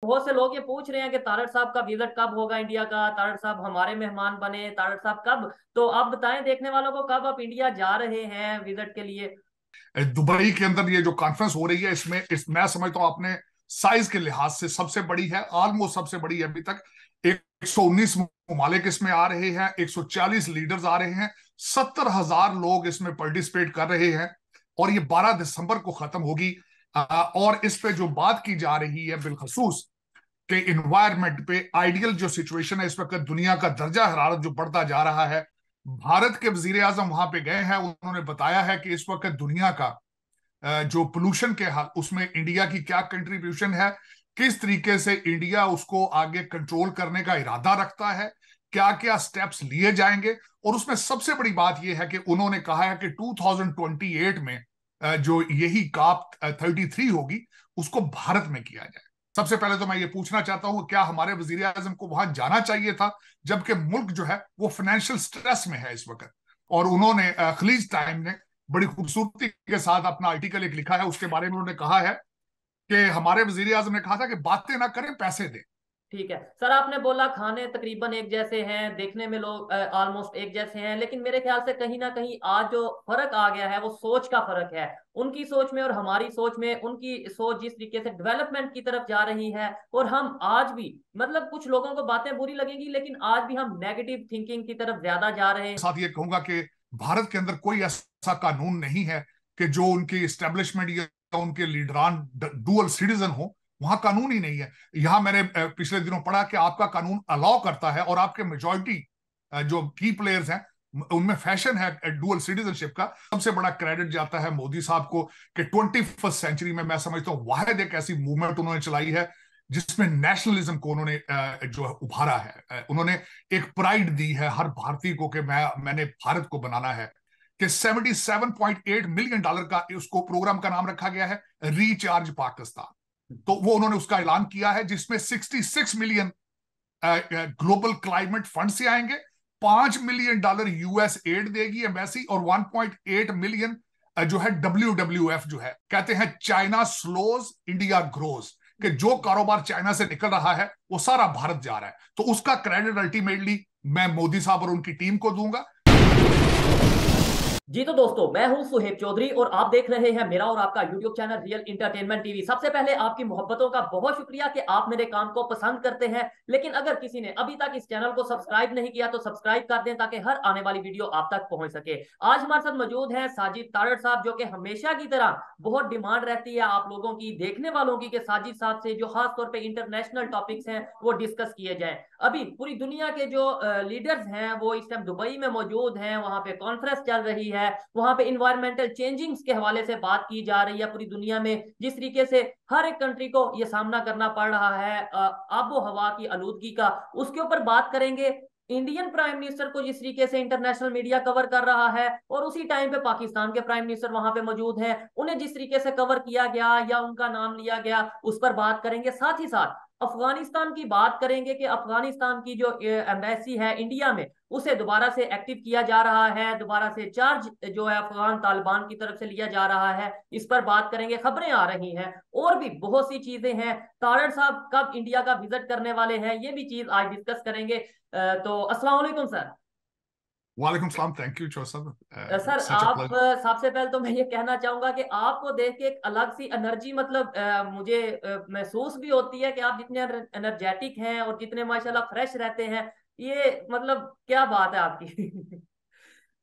बहुत से लोग ये पूछ रहे हैं कि तारड़ साहब का विजिट कब होगा इंडिया का, तारड़ साहब हमारे मेहमान बने, तारड़ साहब कब। तो आप बताएं देखने वालों को, कब आप इंडिया जा रहे हैं विजिट के लिए। दुबई के अंदर ये जो कॉन्फ्रेंस हो रही है, मैं समझता हूं आपने साइज के लिहाज से सबसे बड़ी है, ऑलमोस्ट सबसे बड़ी है अभी तक। 119 ममालिक इसमें आ रहे हैं, 140 लीडर्स आ रहे हैं, 70,000 लोग इसमें पार्टिसिपेट कर रहे हैं, और ये 12 दिसंबर को खत्म होगी। और इस पे जो बात की जा रही है बिलखसूस के इन्वायरमेंट पे, आइडियल जो सिचुएशन है इस वक्त, दुनिया का दर्जा हरारत जो बढ़ता जा रहा है, भारत के वजीर आजम वहां पे गए हैं, उन्होंने बताया है कि इस वक्त दुनिया का जो पोल्यूशन के हाल, उसमें इंडिया की क्या कंट्रीब्यूशन है, किस तरीके से इंडिया उसको आगे कंट्रोल करने का इरादा रखता है, क्या क्या स्टेप्स लिए जाएंगे। और उसमें सबसे बड़ी बात यह है कि उन्होंने कहा है कि 2028 में जो यही COP 33 होगी, उसको भारत में किया जाए। सबसे पहले तो मैं ये पूछना चाहता हूं, क्या हमारे वजीर आजम को वहां जाना चाहिए था, जबकि मुल्क जो है वो फाइनेंशियल स्ट्रेस में है इस वक्त। और उन्होंने खलीज टाइम ने बड़ी खूबसूरती के साथ अपना आर्टिकल एक लिखा है, उसके बारे में उन्होंने कहा है कि हमारे वजीर आजम ने कहा था कि बातें ना करें, पैसे दें। ठीक है सर, आपने बोला खाने तकरीबन एक जैसे हैं, देखने में लोग ऑलमोस्ट एक जैसे हैं, लेकिन मेरे ख्याल से कहीं ना कहीं आज जो फर्क आ गया है वो सोच का फर्क है। उनकी सोच में और हमारी सोच में, उनकी सोच जिस तरीके से डेवलपमेंट की तरफ जा रही है, और हम आज भी, मतलब कुछ लोगों को बातें बुरी लगेंगी लेकिन आज भी हम नेगेटिव थिंकिंग की तरफ ज्यादा जा रहे हैं। साथ ये कहूंगा कि भारत के अंदर कोई ऐसा कानून नहीं है कि जो उनकी एस्टेब्लिशमेंट या उनके लीडरान डुअल सिटीजन हो। वहां कानून ही नहीं है। यहां मैंने पिछले दिनों पढ़ा कि आपका कानून अलाउ करता है, और आपके मेजॉरिटी जो की प्लेयर्स हैं उनमें फैशन है डुअल सिटीजनशिप का। सबसे बड़ा क्रेडिट जाता है मोदी साहब को कि 21st सेंचुरी में मैं समझता हूं वाहिद एक ऐसी मूवमेंट उन्होंने चलाई है जिसमें नेशनलिज्म को उन्होंने जो है उभारा है। उन्होंने एक प्राइड दी है हर भारतीय को कि मैंने भारत को बनाना है। कि $77.8 मिलियन का उसको प्रोग्राम का नाम रखा गया है, रिचार्ज पाकिस्तान। तो वो उन्होंने उसका ऐलान किया है, जिसमें 66 मिलियन ग्लोबल क्लाइमेट फंड से आएंगे, $5 मिलियन यूएस एड देगी एम्बेसी, और 1.8 मिलियन जो है WWF जो है, कहते हैं चाइना स्लोज इंडिया ग्रोज, कि जो कारोबार चाइना से निकल रहा है वो सारा भारत जा रहा है। तो उसका क्रेडिट अल्टीमेटली मैं मोदी साहब और उनकी टीम को दूंगा। जी तो दोस्तों, मैं हूं सुहेब चौधरी और आप देख रहे हैं मेरा और आपका YouTube channel real entertainment TV. सबसे पहले आपकी मोहब्बतों का बहुत शुक्रिया कि आप मेरे काम को पसंद करते हैं, लेकिन अगर किसी ने अभी तक इस चैनल को सब्सक्राइब नहीं किया तो सब्सक्राइब कर दें ताकि हर आने वाली वीडियो आप तक पहुंच सके। आज हमारे साथ मौजूद है साजिद तारड़ साहब, जो कि हमेशा की तरह बहुत डिमांड रहती है आप लोगों की, देखने वालों की, कि साजिद साहब से जो खासतौर पर इंटरनेशनल टॉपिक्स हैं वो डिस्कस किए जाए। अभी पूरी दुनिया के जो लीडर्स हैं वो इस टाइम दुबई में मौजूद हैं, वहां पे कॉन्फ्रेंस चल रही है, वहां पे इन्वायरमेंटल चेंजिंग्स के हवाले से बात की जा रही है। पूरी दुनिया में जिस तरीके से हर एक कंट्री को ये सामना करना पड़ रहा है आबो हवा की आलूदगी का, उसके ऊपर बात करेंगे। इंडियन प्राइम मिनिस्टर को जिस तरीके से इंटरनेशनल मीडिया कवर कर रहा है, और उसी टाइम पे पाकिस्तान के प्राइम मिनिस्टर वहां पे मौजूद हैं, उन्हें जिस तरीके से कवर किया गया या उनका नाम लिया गया, उस पर बात करेंगे। साथ ही साथ अफगानिस्तान की बात करेंगे कि अफगानिस्तान की जो एम्बेसी है इंडिया में, उसे दोबारा से एक्टिव किया जा रहा है, दोबारा से चार्ज जो है अफगान तालिबान की तरफ से लिया जा रहा है, इस पर बात करेंगे। खबरें आ रही हैं और भी बहुत सी चीजें हैं। तारड़ साहब कब इंडिया का विजिट करने वाले हैं, ये भी चीज आज डिस्कस करेंगे। तो अस्सलाम वालेकुम सर। वालेकुम सलाम, थैंक यू जोसेफ, सर सच अ आप प्लेजर। सबसे पहले तो मैं ये कहना चाहूंगा कि आपको देख के एक अलग सी एनर्जी, मतलब मुझे महसूस भी होती है कि आप जितने एनर्जेटिक हैं और जितने माशाल्लाह फ्रेश रहते हैं। ये मतलब क्या बात है आपकी।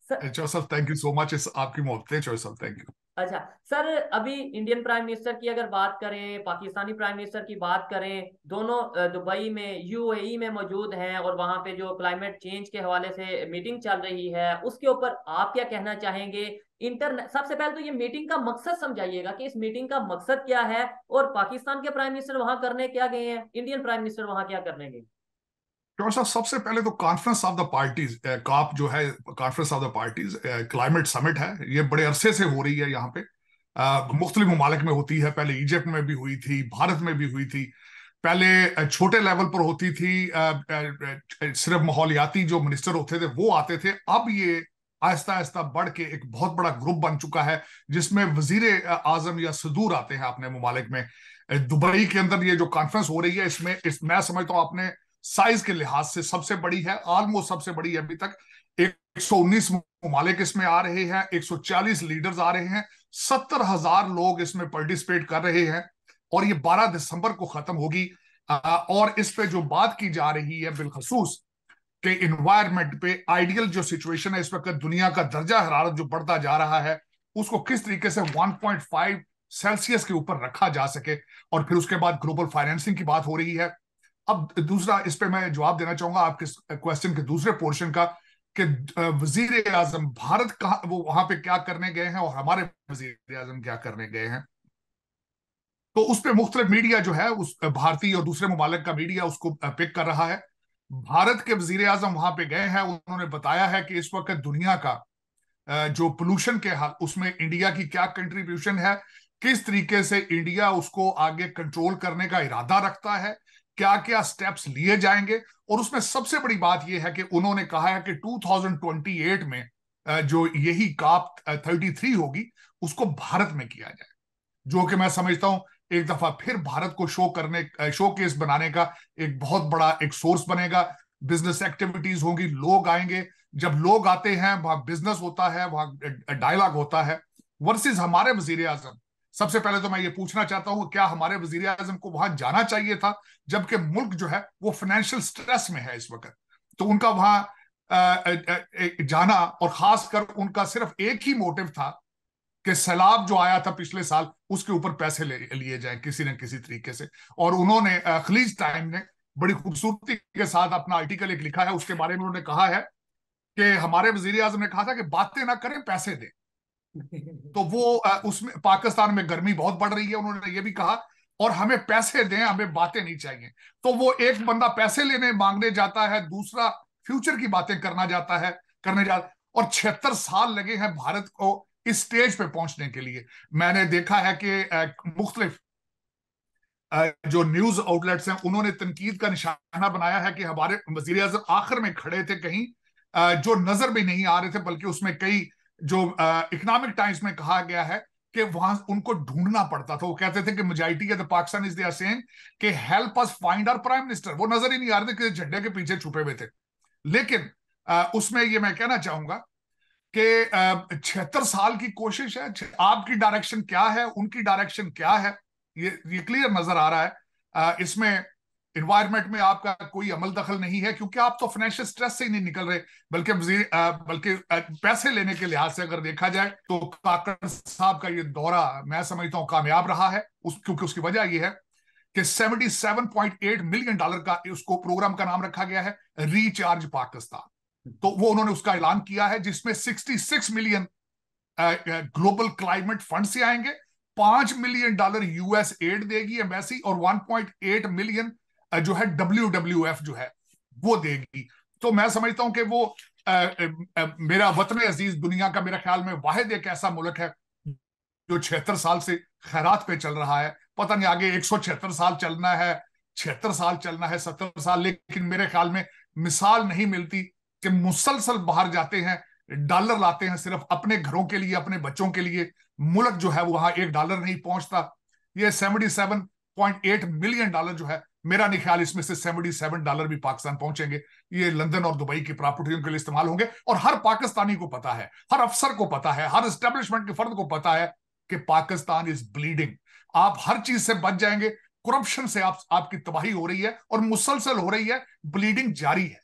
Sir, Joseph thank you so much, इस आपकी मोहब्बतें जोसेफ, थैंक यू। अच्छा सर, अभी इंडियन प्राइम मिनिस्टर की अगर बात करें, पाकिस्तानी प्राइम मिनिस्टर की बात करें, दोनों दुबई में यूएई में मौजूद हैं और वहां पे जो क्लाइमेट चेंज के हवाले से मीटिंग चल रही है, उसके ऊपर आप क्या कहना चाहेंगे। सबसे पहले तो ये मीटिंग का मकसद समझाइएगा कि इस मीटिंग का मकसद क्या है, और पाकिस्तान के प्राइम मिनिस्टर वहां करने क्या गए हैं, इंडियन प्राइम मिनिस्टर वहां क्या करने गए। डॉक्टर साहब, सबसे पहले तो conference of the parties, COP जो है, conference of the parties climate summit है, ये बड़े अरसे से हो रही है यहाँ पे। मुख्तलिफ ममालिक में होती है, पहले इजिप्ट में भी हुई थी, भारत में भी हुई थी। पहले छोटे लेवल पर होती थी, सिर्फ माहौलियाती जो मिनिस्टर होते थे वो आते थे। अब ये आहिस्ता आहिस्ता बढ़ के एक बहुत बड़ा ग्रुप बन चुका है, जिसमें वजीर आजम या सदूर आते हैं अपने ममालिक में। दुबई के अंदर ये जो कॉन्फ्रेंस हो रही है, मैं समझता हूं आपने साइज के लिहाज से सबसे बड़ी है, ऑलमोस्ट सबसे बड़ी है अभी तक। 119 ममालिक इसमें आ रहे हैं, 140 लीडर्स आ रहे हैं, 70,000 लोग इसमें पार्टिसिपेट कर रहे हैं, और ये 12 दिसंबर को खत्म होगी। और इस पे जो बात की जा रही है बिलखसूस के इन्वायरमेंट पे, आइडियल जो सिचुएशन है इस वक्त दुनिया का दर्जा हरारत जो बढ़ता जा रहा है, उसको किस तरीके से 1.5 सेल्सियस के ऊपर रखा जा सके, और फिर उसके बाद ग्लोबल फाइनेंसिंग की बात हो रही है। अब दूसरा, इस पे मैं जवाब देना चाहूंगा आपके क्वेश्चन के दूसरे पोर्शन का, कि वजीर आजम भारत कहा, वो वहां पे क्या करने गए हैं और हमारे वजीर आजम क्या करने गए हैं। तो उस पर मुख्तलिफ मीडिया जो है, उस भारतीय और दूसरे ममालिक का मीडिया उसको पिक कर रहा है। भारत के वजीर आजम वहां पे गए हैं, उन्होंने बताया है कि इस वक्त दुनिया का जो पोल्यूशन के हाल, उसमें इंडिया की क्या कंट्रीब्यूशन है, किस तरीके से इंडिया उसको आगे कंट्रोल करने का इरादा रखता है, क्या क्या स्टेप्स लिए जाएंगे। और उसमें सबसे बड़ी बात यह है कि उन्होंने कहा है कि 2028 में जो यही COP 33 होगी, उसको भारत में किया जाए, जो कि मैं समझता हूं एक दफा फिर भारत को शो केस बनाने का एक बहुत बड़ा एक सोर्स बनेगा। बिजनेस एक्टिविटीज होंगी, लोग आएंगे, जब लोग आते हैं वहां बिजनेस होता है, वहां डायलॉग होता है। वर्सेस हमारे वजीर आजम, सबसे पहले तो मैं ये पूछना चाहता हूं, क्या हमारे वजीर आजम को वहां जाना चाहिए था, जबकि मुल्क जो है वो फाइनेंशियल स्ट्रेस में है इस वक्त। तो उनका वहां जाना, और खासकर उनका सिर्फ एक ही मोटिव था कि सैलाब जो आया था पिछले साल, उसके ऊपर पैसे लिए जाएं किसी न किसी तरीके से। और उन्होंने खलीज टाइम ने बड़ी खूबसूरती के साथ अपना आर्टिकल एक लिखा है, उसके बारे में उन्होंने कहा है कि हमारे वजीर आजम ने कहा था कि बातें ना करें, पैसे दें। तो वो उसमें पाकिस्तान में गर्मी बहुत बढ़ रही है, उन्होंने ये भी कहा, और हमें पैसे दें, हमें बातें नहीं चाहिए। तो वो एक बंदा पैसे लेने मांगने जाता है, दूसरा फ्यूचर की बातें करने जा, और 76 साल लगे हैं भारत को इस स्टेज पे पहुंचने के लिए। मैंने देखा है कि मुख्तलिफ जो न्यूज आउटलेट्स हैं, उन्होंने तनकीद का निशाना बनाया है कि हमारे वजीर आजम आखिर में खड़े थे कहीं, जो नजर भी नहीं आ रहे थे, बल्कि उसमें कई जो इकोनॉमिक टाइम्स में कहा गया है कि वहां उनको ढूंढना पड़ता था। वो कहते थे कि majority of the Pakistan is they are saying कि help us find our prime minister. वो नजर ही नहीं आ रहे थे कि झंडे के पीछे छुपे हुए थे। लेकिन उसमें ये मैं कहना चाहूंगा कि 76 साल की कोशिश है, आपकी डायरेक्शन क्या है, उनकी डायरेक्शन क्या है, ये क्लियर नजर आ रहा है। इसमें इन्वायरमेंट में आपका कोई अमल दखल नहीं है, क्योंकि आप तो फाइनेंशियल स्ट्रेस से ही नहीं निकल रहे, बल्कि पैसे लेने के लिहाज से अगर देखा जाए तो काकड़ साहब का ये दौरा मैं समझता हूं कामयाब रहा है। क्योंकि उसकी वजह यह है कि $77.8 मिलियन का उसको प्रोग्राम का नाम रखा गया है, रिचार्ज पाकिस्तान। तो वो उन्होंने उसका ऐलान किया है, जिसमें 66 मिलियन ग्लोबल क्लाइमेट फंड से आएंगे, $5 मिलियन यूएस एड देगी एम्बेसी, और 1.8 मिलियन जो है WWF जो है वो देगी। तो मैं समझता हूं कि वो मेरा वतन अजीज दुनिया का मेरे ख्याल में वाहिद एक ऐसा मुल्क है जो 76 साल से खैरात पे चल रहा है। पता नहीं आगे 176 साल चलना है, 76 साल चलना है, 70 साल, लेकिन मेरे ख्याल में मिसाल नहीं मिलती कि मुसलसल बाहर जाते हैं, डॉलर लाते हैं सिर्फ अपने घरों के लिए, अपने बच्चों के लिए। मुल्क जो है वहां $1 नहीं पहुंचता। ये $77.8 मिलियन जो है, मेरा नहीं ख्याल इसमें से $77 भी पाकिस्तान पहुंचेंगे। ये लंदन और दुबई की प्रॉपर्टियों के लिए इस्तेमाल होंगे। और हर पाकिस्तानी को पता है, हर अफसर को पता है, हर एस्टेब्लिशमेंट के फर्द को पता है कि पाकिस्तान इज ब्लीडिंग। आप हर चीज से बच जाएंगे, करप्शन से आपकी तबाही हो रही है और मुसलसल हो रही है, ब्लीडिंग जारी है।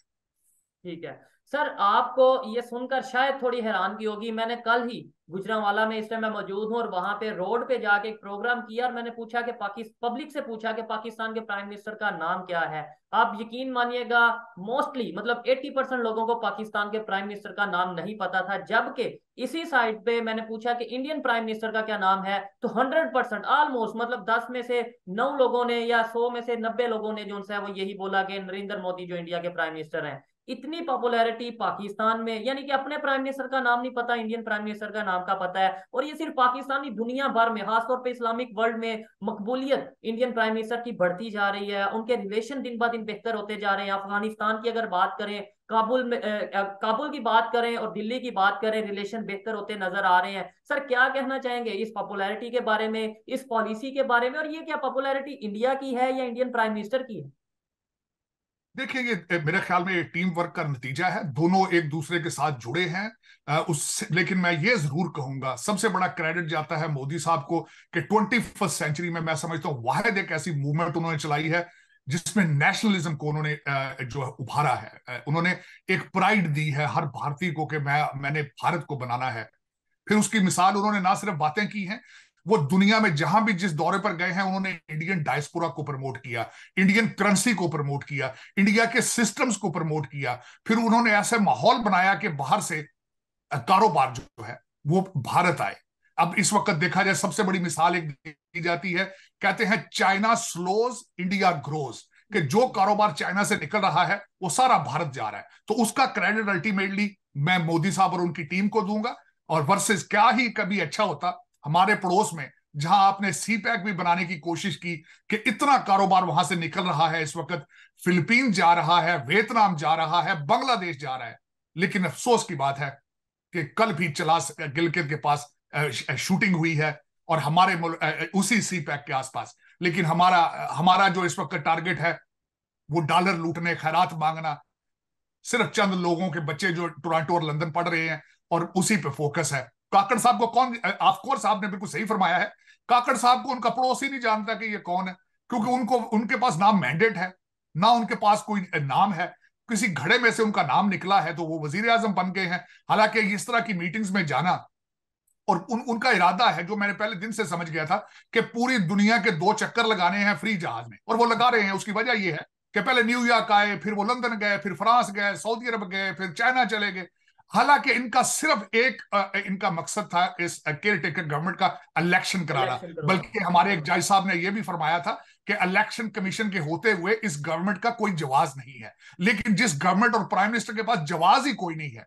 ठीक है सर, आपको ये सुनकर शायद थोड़ी हैरानगी होगी। मैंने कल ही गुजरांवाला में, इस टाइम मैं मौजूद हूँ, और वहां पे रोड पे जाके एक प्रोग्राम किया, और मैंने पूछा कि पब्लिक से पूछा कि पाकिस्तान के प्राइम मिनिस्टर का नाम क्या है। आप यकीन मानिएगा, मोस्टली मतलब 80% लोगों को पाकिस्तान के प्राइम मिनिस्टर का नाम नहीं पता था। जबकि इसी साइड पे मैंने पूछा कि इंडियन प्राइम मिनिस्टर का क्या नाम है, तो 100% ऑलमोस्ट, मतलब 10 में से 9 लोगों ने, या 100 में से 90 लोगों ने जो है वो यही बोला कि नरेंद्र मोदी जो इंडिया के प्राइम मिनिस्टर हैं। इतनी पॉपुलैरिटी पाकिस्तान में, यानी कि अपने प्राइम मिनिस्टर का नाम नहीं पता, इंडियन प्राइम मिनिस्टर का नाम का पता है। और ये सिर्फ पाकिस्तानी, दुनिया भर में, खासतौर पे इस्लामिक वर्ल्ड में मकबूलियत इंडियन प्राइम मिनिस्टर की बढ़ती जा रही है। उनके रिलेशन दिन ब दिन बेहतर होते जा रहे हैं। अफगानिस्तान की अगर बात करें, काबुल में काबुल की बात करें और दिल्ली की बात करें, रिलेशन बेहतर होते नजर आ रहे हैं। सर क्या कहना चाहेंगे इस पॉपुलैरिटी के बारे में, इस पॉलिसी के बारे में, और ये क्या पॉपुलैरिटी इंडिया की है या इंडियन प्राइम मिनिस्टर की है? देखिए, ये मेरे ख्याल में ये टीम वर्क का नतीजा है। दोनों एक दूसरे के साथ जुड़े हैं। लेकिन मैं ये जरूर कहूंगा, सबसे बड़ा क्रेडिट जाता है मोदी साहब को कि 21वीं सेंचुरी में मैं समझता हूं वाहिद एक ऐसी मूवमेंट उन्होंने चलाई है जिसमें नेशनलिज्म को उन्होंने जो है उभारा है। उन्होंने एक प्राइड दी है हर भारतीय को कि मैंने भारत को बनाना है। फिर उसकी मिसाल उन्होंने ना सिर्फ बातें की हैं, वो दुनिया में जहां भी जिस दौरे पर गए हैं उन्होंने इंडियन डायस्पोरा को प्रमोट किया, इंडियन करेंसी को प्रमोट किया, इंडिया के सिस्टम्स को प्रमोट किया। फिर उन्होंने ऐसे माहौल बनाया कि बाहर से कारोबार जो है वो भारत आए। अब इस वक्त देखा जाए, सबसे बड़ी मिसाल एक दी जाती है, कहते हैं चाइना स्लोज इंडिया ग्रोज, कि जो कारोबार चाइना से निकल रहा है वो सारा भारत जा रहा है। तो उसका क्रेडिट अल्टीमेटली मैं मोदी साहब और उनकी टीम को दूंगा। और वर्सेस क्या ही कभी अच्छा होता हमारे पड़ोस में, जहां आपने सी पैक भी बनाने की कोशिश की कि इतना कारोबार वहां से निकल रहा है इस वक्त, फिलीपीन जा रहा है, वियतनाम जा रहा है, बांग्लादेश जा रहा है। लेकिन अफसोस की बात है कि कल भी चलास गिलगित के पास शूटिंग हुई है और हमारे उसी सी पैक के आसपास। लेकिन हमारा हमारा जो इस वक्त टारगेट है वो डॉलर लूटने, खैरात मांगना, सिर्फ चंद लोगों के बच्चे जो टोरंटो और लंदन पढ़ रहे हैं, और उसी पे फोकस है। काकड़ साहब को कौन, ऑफ कोर्स आपने बिल्कुल सही फरमाया है, काकड़ साहब को उनका पड़ोसी नहीं जानता कि ये कौन है, क्योंकि उनको उनके पास नाम मैंडेट है, ना उनके पास कोई नाम है। किसी घड़े में से उनका नाम निकला है तो वो वजीर आजम बन गए हैं। हालांकि इस तरह की मीटिंग्स में जाना, और उनका इरादा है जो मैंने पहले दिन से समझ गया था, कि पूरी दुनिया के 2 चक्कर लगाने हैं फ्री जहाज में, और वो लगा रहे हैं। उसकी वजह यह है कि पहले न्यूयॉर्क आए, फिर वो लंदन गए, फिर फ्रांस गए, सऊदी अरब गए, फिर चाइना चले गए। हालांकि इनका सिर्फ एक इनका मकसद था इस केयर टेकर गवर्नमेंट का इलेक्शन कराना। इलेक्शन करवाना। बल्कि हमारे एक जज साहब ने यह भी फरमाया था कि इलेक्शन कमीशन के होते हुए इस गवर्नमेंट का कोई जवाब नहीं है। लेकिन जिस गवर्नमेंट और प्राइम मिनिस्टर के पास जवाब ही कोई नहीं है,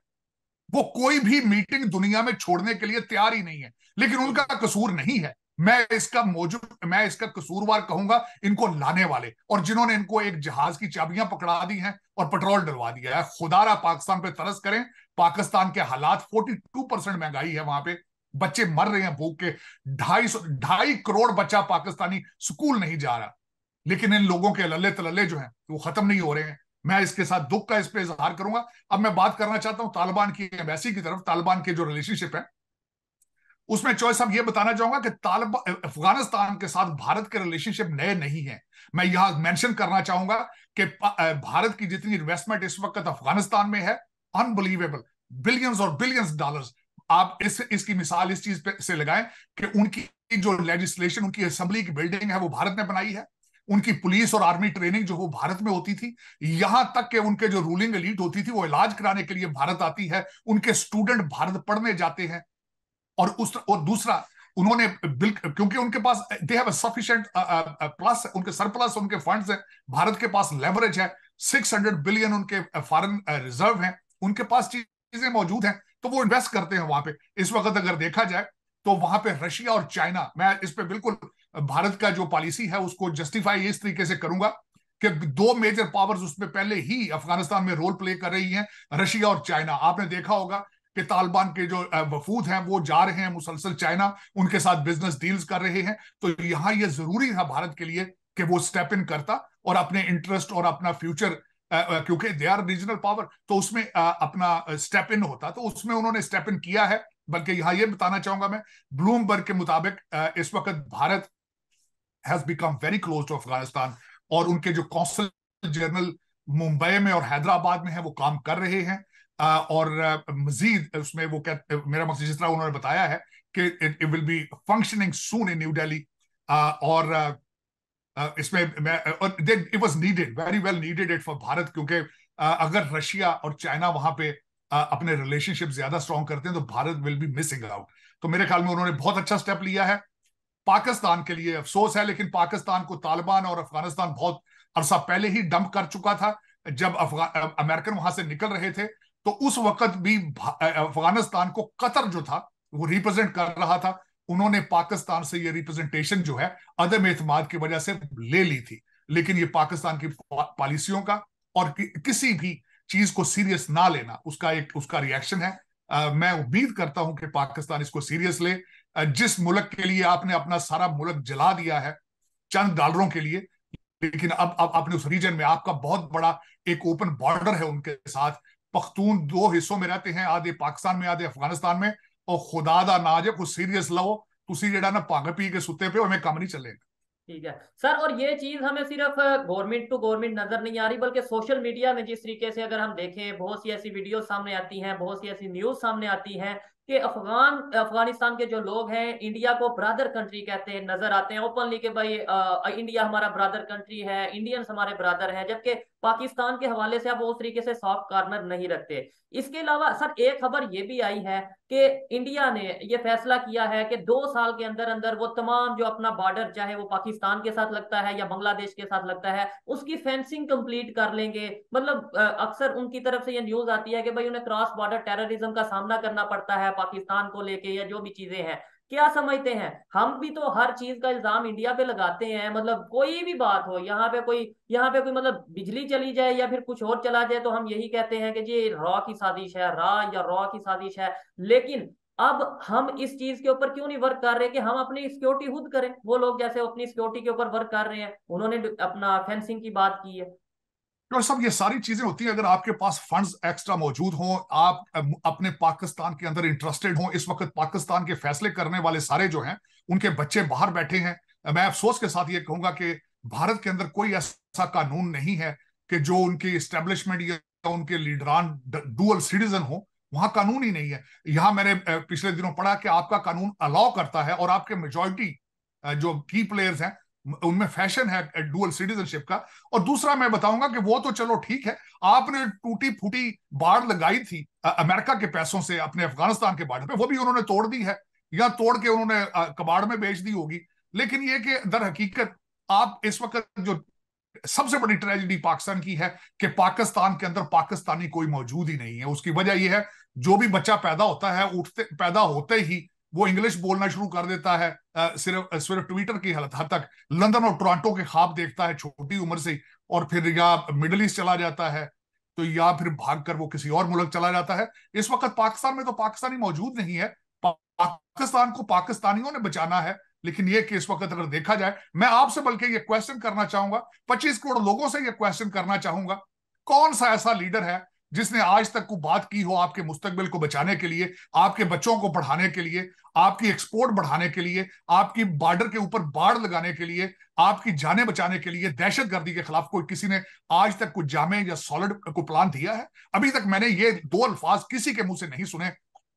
वो कोई भी मीटिंग दुनिया में छोड़ने के लिए तैयार ही नहीं है। लेकिन उनका कसूर नहीं है। मैं इसका कसूरवार कहूंगा इनको लाने वाले, और जिन्होंने इनको एक जहाज की चाबियां पकड़ा दी हैं और पेट्रोल डलवा दिया है। खुदारा पाकिस्तान पे तरस करें। पाकिस्तान के हालात, 42% महंगाई है वहां पे, बच्चे मर रहे हैं भूख के। 2.5 करोड़ बच्चा पाकिस्तानी स्कूल नहीं जा रहा। लेकिन इन लोगों के लल्ले तलल्ले जो हैं वो खत्म नहीं हो रहे हैं। मैं इसके साथ दुख का इस पे इजहार करूंगा। अब मैं बात करना चाहता हूं तालिबान की एम्बेसी की तरफ। तालिबान के जो रिलेशनशिप है उसमें चॉइस साहब ये बताना चाहूंगा कि तालिबान अफगानिस्तान के साथ भारत के रिलेशनशिप नए नहीं है। मैं यहां मेंशन करना चाहूंगा कि भारत की जितनी इन्वेस्टमेंट इस वक्त अफगानिस्तान में है, अनबिलीवेबल, बिलियंस और बिलियंस डॉलर्स। आप इसकी मिसाल इस चीज पे से लगाएं कि उनकी जो लेजिस्लेशन, उनकी असेंबली की बिल्डिंग है वो भारत ने बनाई है। उनकी पुलिस और आर्मी ट्रेनिंग जो वो भारत में होती थी। यहां तक कि उनके जो रूलिंग एलीट होती थी वो इलाज कराने के लिए भारत आती है। उनके स्टूडेंट भारत पढ़ने जाते हैं। और दूसरा, उन्होंने क्योंकि उनके पास दे हैव सफिशिएंट प्लस, उनके सरप्लस, उनके फंड्स हैं। भारत के पास लेवरेज है, 600 बिलियन उनके फॉरेन रिजर्व हैं, उनके पास चीजें मौजूद हैं, तो वो इन्वेस्ट करते हैं वहां पे। इस वक्त अगर देखा जाए तो वहां पे रशिया और चाइना, मैं इस पे बिल्कुल भारत का जो पॉलिसी है उसको जस्टिफाई इस तरीके से करूंगा कि 2 मेजर पावर्स उसमें पहले ही अफगानिस्तान में रोल प्ले कर रही हैं, रशिया और चाइना। आपने देखा होगा कि तालिबान के जो वफूद हैं वो जा रहे हैं मुसलसल चाइना, उनके साथ बिजनेस डील्स कर रहे हैं। तो यहां ये जरूरी था भारत के लिए कि वो स्टेप इन करता और अपने इंटरेस्ट और अपना फ्यूचर, क्योंकि दे आर रीजनल पावर, तो उसमें अपना स्टेप इन होता। तो उसमें उन्होंने स्टेप इन किया है। बल्कि यहां ये बताना चाहूंगा मैं, ब्लूमबर्ग के मुताबिक इस वक्त Bharat has become very close to Afghanistan, और उनके जो कौंसल जनरल मुंबई में और हैदराबाद में है वो काम कर रहे हैं। और मजीद उसमें वो मेरा मकसद जिस तरह उन्होंने बताया है कि it will be functioning soon in new Delhi. और इसमें it was needed, very well needed it for Bharat, क्योंकि अगर रशिया और चाइना वहां पे अपने रिलेशनशिप ज्यादा स्ट्रॉन्ग करते हैं तो Bharat will be missing out. तो मेरे ख्याल में उन्होंने बहुत अच्छा स्टेप लिया है। पाकिस्तान के लिए अफसोस है, लेकिन पाकिस्तान को तालिबान और अफगानिस्तान बहुत अरसा पहले ही डंप कर चुका था। जब अमेरिकन वहां से निकल रहे थे, तो उस वक्त भी अफगानिस्तान को कतर जो था वो रिप्रेजेंट कर रहा था। उन्होंने पाकिस्तान से ये रिप्रेजेंटेशन जो है अदम एतमाद की वजह से ले ली थी। लेकिन ये पाकिस्तान की पॉलिसियों का और किसी भी चीज को सीरियस ना लेना उसका रिएक्शन है। मैं उम्मीद करता हूं कि पाकिस्तान इसको सीरियस ले। जिस मुल्क के लिए आपने अपना सारा मुल्क जला दिया है चंद डॉलरों के लिए, लेकिन अब अपने उस रीजन में आपका बहुत बड़ा एक ओपन बॉर्डर है उनके साथ। पख्तून दो हिस्सों में रहते हैं, आधे पाकिस्तान में आधे अफगानिस्तान में। और खुदा दा ना जे कुछ सीरियस लो, तुसी जेड़ा ना भंग पी के सुते पे हमें कम नहीं चलेगा। ठीक है सर। और ये चीज हमें सिर्फ गवर्नमेंट टू गवर्नमेंट नजर नहीं आ रही, बल्कि सोशल मीडिया में जिस तरीके से अगर हम देखें, बहुत सी ऐसी वीडियो सामने आती हैं, बहुत सी ऐसी न्यूज सामने आती हैं कि अफगानिस्तान के जो लोग हैं इंडिया को ब्रदर कंट्री कहते हैं, नजर आते हैं ओपनली कि भाई इंडिया हमारा ब्रदर कंट्री है, इंडियंस हमारे ब्रदर हैं, जबकि पाकिस्तान के हवाले से आप वो उस तरीके से सॉफ्ट कॉर्नर नहीं रखते। इसके अलावा सर एक खबर ये भी आई है कि इंडिया ने ये फैसला किया है कि 2 साल के अंदर अंदर वो तमाम जो अपना बॉर्डर, चाहे वो पाकिस्तान के साथ लगता है या बांग्लादेश के साथ लगता है, उसकी फेंसिंग कंप्लीट कर लेंगे। मतलब अक्सर उनकी तरफ से ये न्यूज आती है कि भाई उन्हें क्रॉस बॉर्डर टेररिज्म का सामना करना पड़ता है पाकिस्तान को लेके, या जो भी चीजें हैं। क्या समझते हैं? हम भी तो हर चीज का इल्जाम इंडिया पे लगाते हैं, मतलब कोई भी बात हो, यहाँ पे कोई मतलब बिजली चली जाए या फिर कुछ और चला जाए तो हम यही कहते हैं कि जी रॉ की साजिश है, रा या रॉ की साजिश है। लेकिन अब हम इस चीज के ऊपर क्यों नहीं वर्क कर रहे कि हम अपनी सिक्योरिटी खुद करें? वो लोग जैसे अपनी सिक्योरिटी के ऊपर वर्क कर रहे हैं, उन्होंने अपना फेंसिंग की बात की है। तो सब ये सारी चीजें होती हैं अगर आपके पास फंड्स एक्स्ट्रा मौजूद हों, आप अपने पाकिस्तान के अंदर इंटरेस्टेड हों। इस वक्त पाकिस्तान के फैसले करने वाले सारे जो हैं उनके बच्चे बाहर बैठे हैं। मैं अफसोस के साथ ये कहूंगा कि भारत के अंदर कोई ऐसा कानून नहीं है कि जो उनकी एस्टेब्लिशमेंट या उनके लीडरान डुअल सिटीजन हो। वहां कानून ही नहीं है। यहां मैंने पिछले दिनों पढ़ा कि आपका कानून अलाउ करता है और आपके मेजोरिटी जो की प्लेयर्स हैं उनमें फैशन है डुअल सिटीजनशिप का। और दूसरा मैं बताऊंगा कि वो तो चलो ठीक है, आपने टूटी फूटी बाढ़ लगाई थी अमेरिका के पैसों से अपने अफगानिस्तान के बॉर्डर पे, वो भी उन्होंने तोड़ दी है या तोड़ के उन्होंने कबाड़ में बेच दी होगी। लेकिन ये कि दर हकीकत आप इस वक्त जो सबसे बड़ी ट्रेजेडी पाकिस्तान की है कि पाकिस्तान के अंदर पाकिस्तानी कोई मौजूद ही नहीं है। उसकी वजह यह है जो भी बच्चा पैदा होता है पैदा होते ही वो इंग्लिश बोलना शुरू कर देता है। सिर्फ सिर्फ ट्विटर की हद तक लंदन और टोरंटो के ख्वाब देखता है छोटी उम्र से, और फिर या मिडिल ईस्ट चला जाता है तो या फिर भागकर वो किसी और मुल्क चला जाता है। इस वक्त पाकिस्तान में तो पाकिस्तानी मौजूद नहीं है। पाकिस्तान को पाकिस्तानियों ने बचाना है। लेकिन ये कि इस वक्त अगर देखा जाए, मैं आपसे बल्कि ये क्वेश्चन करना चाहूंगा, 25 करोड़ लोगों से ये क्वेश्चन करना चाहूंगा, कौन सा ऐसा लीडर है जिसने आज तक को बात की हो आपके मुस्तकबिल को बचाने के लिए, आपके बच्चों को पढ़ाने के लिए, आपकी एक्सपोर्ट बढ़ाने के लिए, आपकी बॉर्डर के ऊपर बाढ़ लगाने के लिए, आपकी जानें बचाने के लिए, दहशतगर्दी के खिलाफ कोई किसी ने आज तक कुछ जामे या सॉलिड को प्लान दिया है? अभी तक मैंने ये दो अल्फाज किसी के मुंह से नहीं सुने।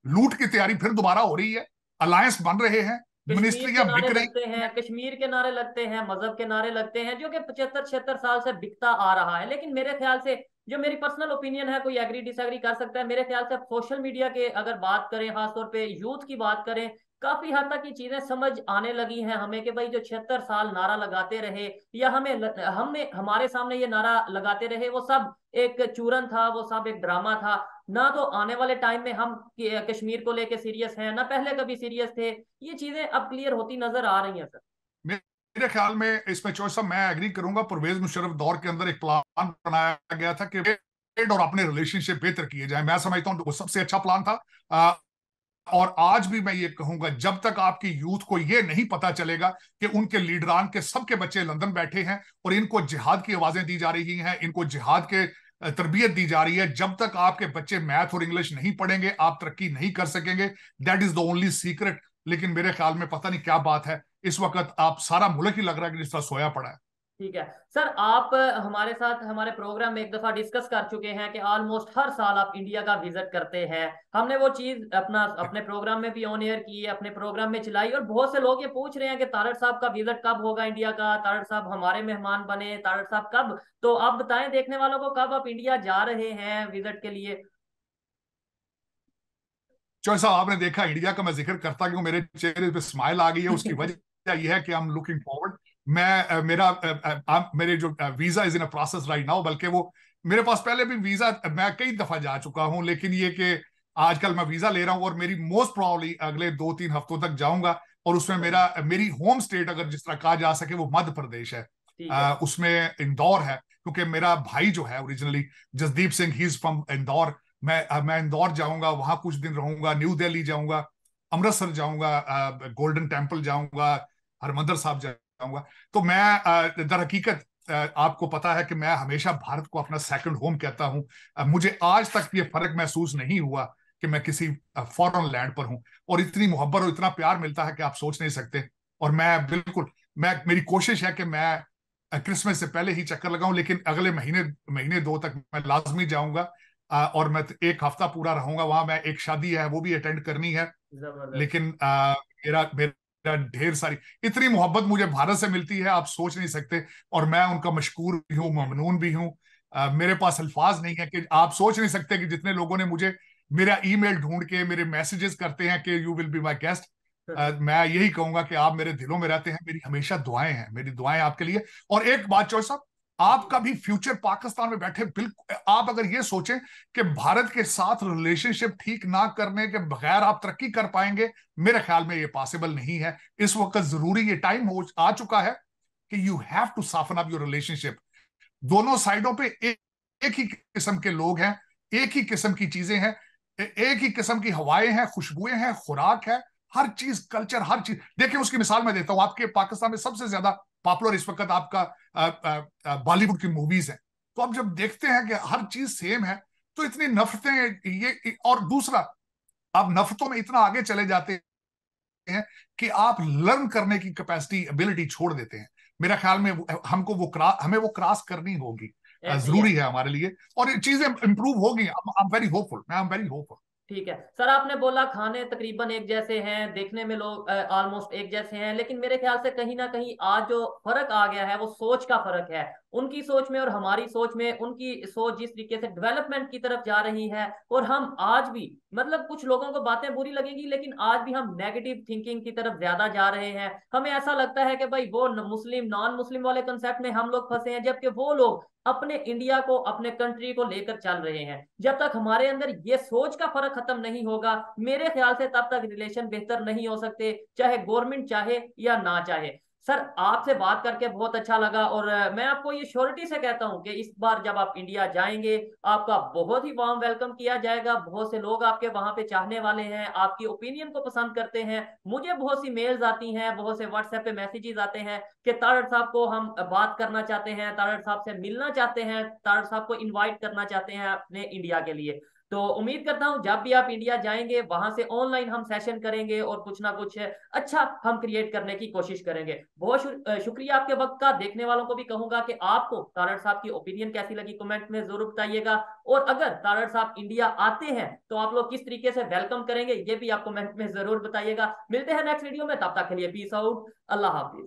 लूट की तैयारी फिर दोबारा हो रही है, अलायंस बन रहे हैं, कश्मीर के मिनिस्ट्रियां नारे बिक रही। लगते हैं, कश्मीर के नारे लगते हैं, मजहब के नारे लगते हैं, जो कि 75-76 साल से बिकता आ रहा है। लेकिन मेरे ख्याल से, जो मेरी पर्सनल ओपिनियन है, कोई एग्री डिसएग्री कर सकता है, मेरे ख्याल से सोशल मीडिया के अगर बात करें, खासतौर पे यूथ की बात करें, काफी हद तक ये चीजें समझ आने लगी हैं हमें कि भाई जो 76 साल नारा लगाते रहे या हमें हमारे सामने ये नारा लगाते रहे, वो सब एक चूरन था, वो सब एक ड्रामा था। ना तो आने वाले टाइम में हम कश्मीर को लेके सीरियस हैं, ना पहले कभी सीरियस थे। ये चीजें अब क्लियर होती नजर आ रही हैं सर। मेरे ख्याल में इसमें चॉइस साहब मैं एग्री करूंगा। परवेज मुशर्रफ दौर के अंदर एक प्लान बनाया गया था कि ट्रेड और अपने रिलेशनशिप बेहतर किए जाए। मैं समझता हूं वो सबसे अच्छा प्लान था। और आज भी मैं ये कहूंगा, जब तक आपकी यूथ को ये नहीं पता चलेगा कि उनके लीडरान के सबके बच्चे लंदन बैठे हैं और इनको जिहाद की आवाजें दी जा रही हैं, इनको जिहाद के तरबियत दी जा रही है, जब तक आपके बच्चे मैथ और इंग्लिश नहीं पढ़ेंगे आप तरक्की नहीं कर सकेंगे। That is the only secret. लेकिन मेरे ख्याल में पता नहीं क्या बात है, इस वक्त आप सारा मुल्क ही लग रहा है कि जिस तरह सोया पड़ा है। ठीक है सर। आप हमारे साथ हमारे प्रोग्राम में एक दफा डिस्कस कर चुके हैं कि ऑलमोस्ट हर साल आप इंडिया का विजिट करते हैं। हमने वो चीज अपने प्रोग्राम में भी ऑन एयर की है, अपने प्रोग्राम में चलाई, और बहुत से लोग ये पूछ रहे हैं कि तारड़ साहब का विजिट कब होगा इंडिया का, तारड़ साहब हमारे मेहमान बने, तारड़ साहब कब। तो आप बताएं देखने वालों को, कब आप इंडिया जा रहे हैं विजिट के लिए? चौधरी साहब आपने देखा इंडिया का मैं जिक्र करता क्यों, मेरे चेहरे पे स्माइल आ गई है। उसकी वजह यह है कि आई एम लुकिंग फॉरवर्ड। मेरे जो visa is in a process right now, बल्कि वो मेरे पास पहले भी वीजा, मैं कई दफा जा चुका हूं, लेकिन ये कि आजकल मैं वीजा ले रहा हूं और मेरी मोस्ट प्रोबेबली अगले 2-3 हफ्तों तक जाऊंगा। और उसमें मेरी होम स्टेट अगर जिस तरह कहा जा सके वो मध्य प्रदेश है। ठीक है। उसमें इंदौर है, क्योंकि मेरा भाई जो है originally Jasdeep Singh, he is from Indore. मैं इंदौर जाऊंगा, वहां कुछ दिन रहूंगा, न्यू दिल्ली जाऊंगा, अमृतसर जाऊंगा, गोल्डन टेम्पल जाऊंगा, हरमंदर साहब जाऊंगा। तो मैं दर हकीकत आपको पता है कि मैं हमेशा भारत को अपना सेकंड होम कहता हूं। मुझे आज तक ये फर्क महसूस नहीं हुआ कि मैं किसी फॉरेन लैंड पर हूं। और इतनी मोहब्बत और इतना प्यार मिलता है कि आप सोच नहीं सकते। और मैं बिल्कुल, मेरी कोशिश है कि मैं क्रिसमस से पहले ही चक्कर लगाऊं, लेकिन अगले महीने महीने दो तक मैं लाजमी जाऊंगा। और मैं एक हफ्ता पूरा रहूंगा वहां। मैं एक शादी है वो भी अटेंड करनी है। जबरदस्त। लेकिन मेरा मेरा ढेर सारी इतनी मोहब्बत मुझे भारत से मिलती है, आप सोच नहीं सकते। और मैं उनका मशकूर भी हूँ, ठीक है। ममनून भी हूँ। मेरे पास अल्फाज नहीं है कि आप सोच नहीं सकते कि जितने लोगों ने मुझे मेरा ईमेल ढूंढ के मेरे मैसेजेस करते हैं कि you will be my guest. मैं यही कहूंगा कि आप मेरे दिलों में रहते हैं। मेरी हमेशा दुआएं हैं, मेरी दुआएं आपके लिए। और एक बात चौधरी साहब, जी। आपका भी फ्यूचर पाकिस्तान में बैठे, बिल्कुल आप अगर ये सोचें कि भारत के साथ रिलेशनशिप ठीक ना करने के बगैर आप तरक्की कर पाएंगे, मेरे ख्याल में ये पॉसिबल नहीं है। इस वक्त जरूरी ये टाइम हो आ चुका है कि you have to soften up your relationship. दोनों साइडों पे एक ही किस्म के लोग हैं, एक ही किस्म की चीजें हैं, एक ही किस्म की हवाएं हैं, खुशबुएं हैं, खुराक है, हर चीज, कल्चर, हर चीज। देखिए उसकी मिसाल मैं देता हूं, आपके पाकिस्तान में सबसे ज्यादा पॉपुलर इस वक्त आपका बॉलीवुड की मूवीज है। तो आप जब देखते हैं कि हर चीज सेम है, तो इतनी नफरतें ये। और दूसरा, आप नफरतों में इतना आगे चले जाते हैं कि आप लर्न करने की कैपेसिटी, एबिलिटी छोड़ देते हैं। मेरा ख्याल में हमें वो क्रॉस करनी होगी। ये जरूरी है हमारे लिए, और ये चीजें इंप्रूव होगी। आई एम वेरी होपफुल, मैं एम वेरी होपफुल। ठीक है सर, आपने बोला खाने तकरीबन एक जैसे हैं, देखने में लोग ऑलमोस्ट एक जैसे हैं, लेकिन मेरे ख्याल से कहीं ना कहीं आज जो फर्क आ गया है वो सोच का फर्क है। उनकी सोच में और हमारी सोच में, उनकी सोच जिस तरीके से डेवलपमेंट की तरफ जा रही है, और हम आज भी, मतलब कुछ लोगों को बातें बुरी लगेंगी लेकिन आज भी हम नेगेटिव थिंकिंग की तरफ ज्यादा जा रहे हैं। हमें ऐसा लगता है कि भाई वो मुस्लिम नॉन मुस्लिम वाले कंसेप्ट में हम लोग फंसे हैं, जबकि वो लोग अपने इंडिया को, अपने कंट्री को लेकर चल रहे हैं। जब तक हमारे अंदर ये सोच का फर्क खत्म नहीं होगा, मेरे ख्याल से तब तक रिलेशन बेहतर नहीं हो सकते, चाहे गवर्नमेंट चाहे या ना चाहे। सर आपसे बात करके बहुत अच्छा लगा, और मैं आपको ये श्योरिटी से कहता हूं कि इस बार जब आप इंडिया जाएंगे, आपका बहुत ही वार्म वेलकम किया जाएगा। बहुत से लोग आपके वहां पे चाहने वाले हैं, आपकी ओपिनियन को पसंद करते हैं। मुझे बहुत सी मेल्स आती हैं, बहुत से व्हाट्सएप पे मैसेजेस आते हैं कि तारड़ साहब को हम बात करना चाहते हैं, तारड़ साहब से मिलना चाहते हैं, तारड़ साहब को इनवाइट करना चाहते हैं अपने इंडिया के लिए। तो उम्मीद करता हूं जब भी आप इंडिया जाएंगे वहां से ऑनलाइन हम सेशन करेंगे और कुछ ना कुछ अच्छा हम क्रिएट करने की कोशिश करेंगे। बहुत शुक्रिया आपके वक्त का। देखने वालों को भी कहूंगा कि आपको तारड़ साहब की ओपिनियन कैसी लगी कमेंट में जरूर बताइएगा। और अगर तारड़ साहब इंडिया आते हैं तो आप लोग किस तरीके से वेलकम करेंगे ये भी आप कमेंट में जरूर बताइएगा। मिलते हैं नेक्स्ट वीडियो में, तब तक के लिए पीस आउट, अल्लाह हाफिज।